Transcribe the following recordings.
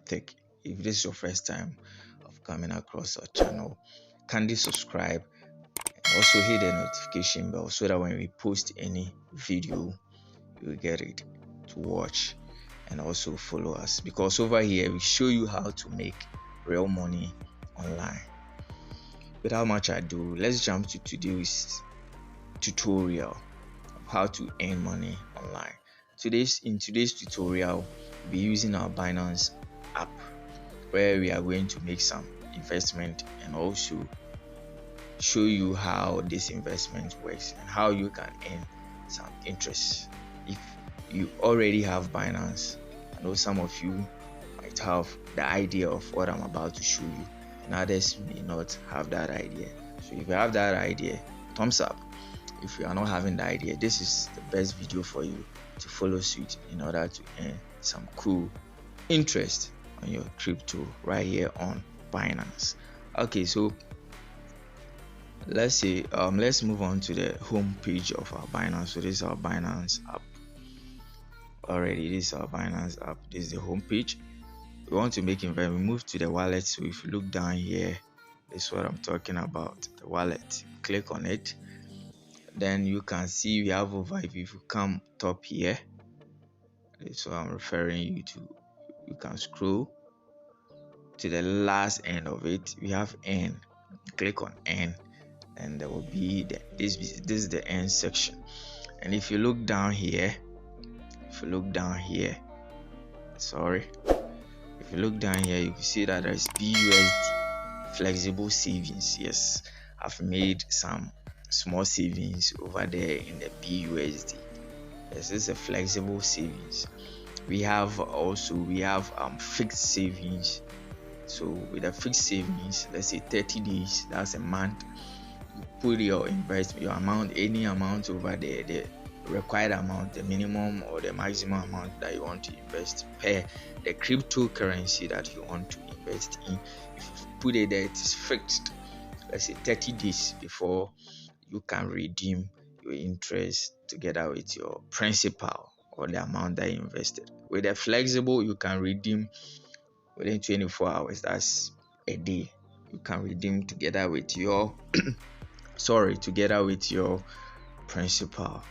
tech. If this is your first time of coming across our channel, kindly subscribe and also hit the notification bell so that when we post any video, you will get it to watch and also follow us, because over here we show you how to make real money online. Without much ado, let's jump to today's tutorial of how to earn money online. In today's tutorial, we'll be using our Binance app, where we are going to make some investment and also show you how this investment works and how you can earn some interest. If you already have Binance, I know some of you might have the idea of what I'm about to show you, and others may not have that idea. So if you have that idea, thumbs up. If you are not having the idea, this is the best video for you to follow suit in order to earn some cool interest on your crypto right here on Binance. Okay, so let's move on to the home page of our Binance. So this is our Binance app. Already, this is our Binance app. This is the home page. We want to make investment. We move to the wallet. So if you look down here, this is what I'm talking about, the wallet. Click on it. Then you can see we have over. If you come top here, that's what I'm referring you to. You can scroll to the last end of it. We have earn. Click on earn, and there will be this is the earn section. And if you look down here, if you look down here, you can see that there's BUSD flexible savings. Yes, I've made some small savings over there in the BUSD. This is a flexible savings. We have fixed savings. So with a fixed savings, let's say 30 days, that's a month. You put your investment, your amount, any amount over there, the required amount, the minimum or the maximum amount that you want to invest per the cryptocurrency that you want to invest in. If you put it there, it is fixed. Let's say 30 days before you can redeem your interest together with your principal or the amount that you invested. With a flexible, you can redeem within 24 hours. That's a day. You can redeem together with your together with your principal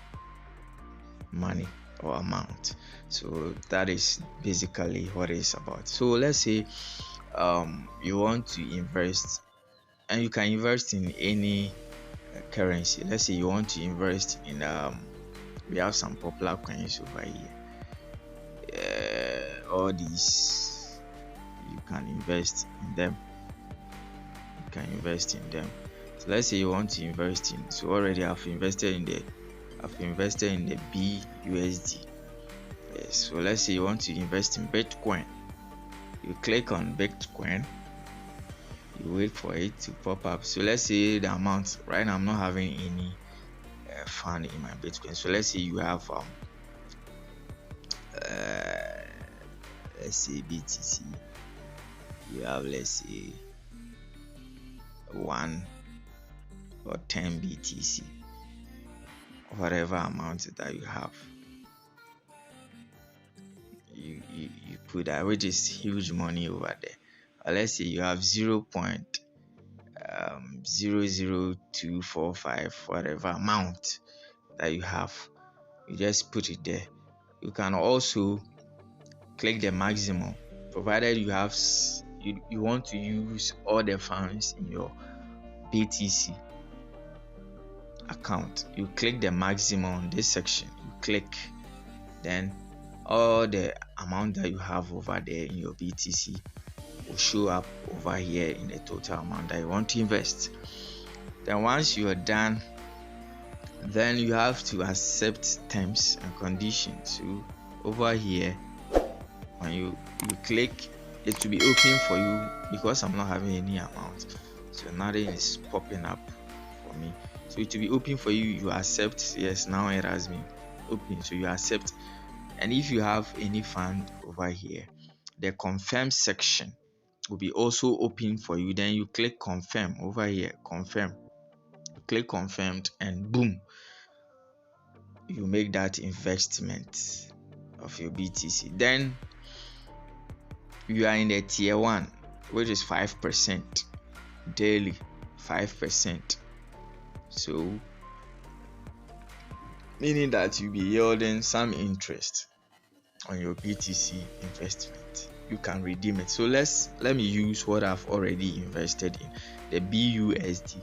money or amount. So that is basically what it's about. So let's say you want to invest, and you can invest in any currency. Let's say you want to invest in we have some popular coins over here. All these, you can invest in them. So let's say you want to invest in. So already I've invested in the BUSD. Yes. So let's say you want to invest in Bitcoin. You click on Bitcoin. You wait for it to pop up. So let's say the amount. Right now I'm not having any fund in my Bitcoin. So let's say you have let's say BTC. You have, let's say, 1 or 10 BTC, whatever amount that you have. You put that, which is huge money over there. Or let's say you have 0.00245, whatever amount that you have, you just put it there. You can also click the maximum, provided you have you want to use all the funds in your BTC account. You click the maximum, this section, you click, then all the amount that you have over there in your BTC will show up over here in the total amount that you want to invest. Then once you are done, then you have to accept terms and conditions. So over here, when you click, it will be open for you, because I'm not having any amount, so nothing is popping up for me. So it will be open for you. You accept. Yes, now it has been open, so you accept. And if you have any fund over here, the confirm section will be also open for you. Then you click confirm over here, confirm. You click confirmed, and boom, you make that investment of your BTC. Then you are in the tier 1, which is 5% daily, 5%. So meaning that you'll be yielding some interest on your BTC investment. You can redeem it. So let me use what I've already invested in, the BUSD.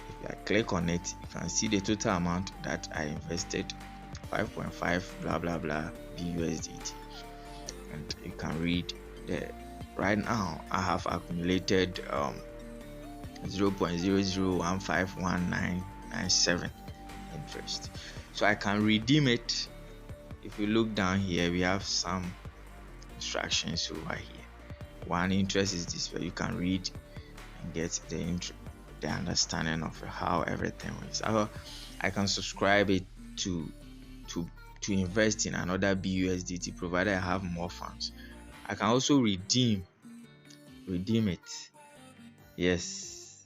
If I click on it, you can see the total amount that I invested, 5.5 blah blah blah BUSDT, and you can read the right now I have accumulated 0.00151997 interest. So I can redeem it. If you look down here, we have some instructions over here. One, interest is this, where you can read and get the understanding of how everything works. I can subscribe it to invest in another BUSDT, provided I have more funds. I can also redeem it. Yes.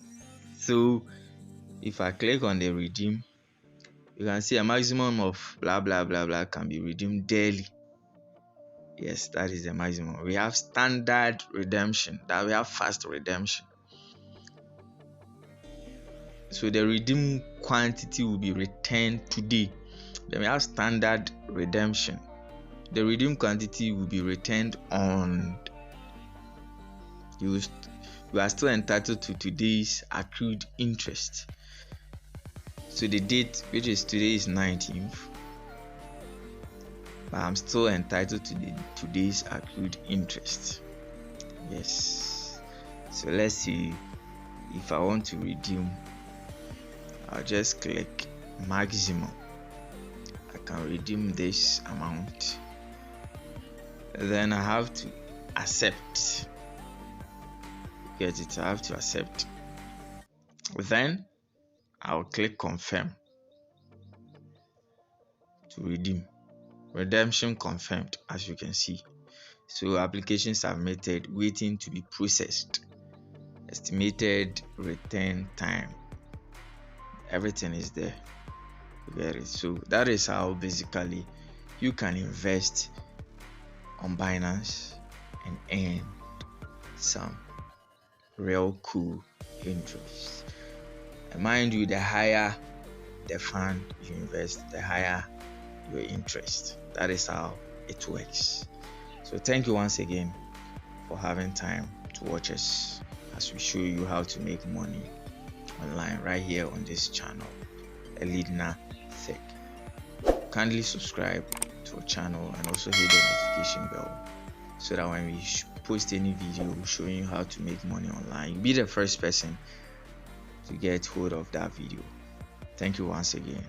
So if I click on the redeem, you can see a maximum of blah blah blah blah can be redeemed daily. Yes, that is the maximum. We have standard redemption, that we have fast redemption. So the redeem quantity will be returned today. Then we have standard redemption. The redeem quantity will be returned on. You are still entitled to today's accrued interest. So the date, which is today, is 19th, but I'm still entitled to today's accrued interest. Yes. So let's see if I want to redeem. I'll just click maximum. I can redeem this amount. Then I have to accept. Get it? I have to accept. Then I'll click confirm to redeem. Redemption confirmed, as you can see. So application submitted, waiting to be processed. Estimated return time. Everything is there. You get it? So that is how basically you can invest on Binance and earn some real cool interest. And mind you, the higher the fund you invest, the higher your interest. That is how it works. So thank you once again for having time to watch us as we show you how to make money online right here on this channel, Elidna Tech. Kindly subscribe to our channel and also hit the notification bell so that when we post any video showing you how to make money online, you'll be the first person to get hold of that video. Thank you once again.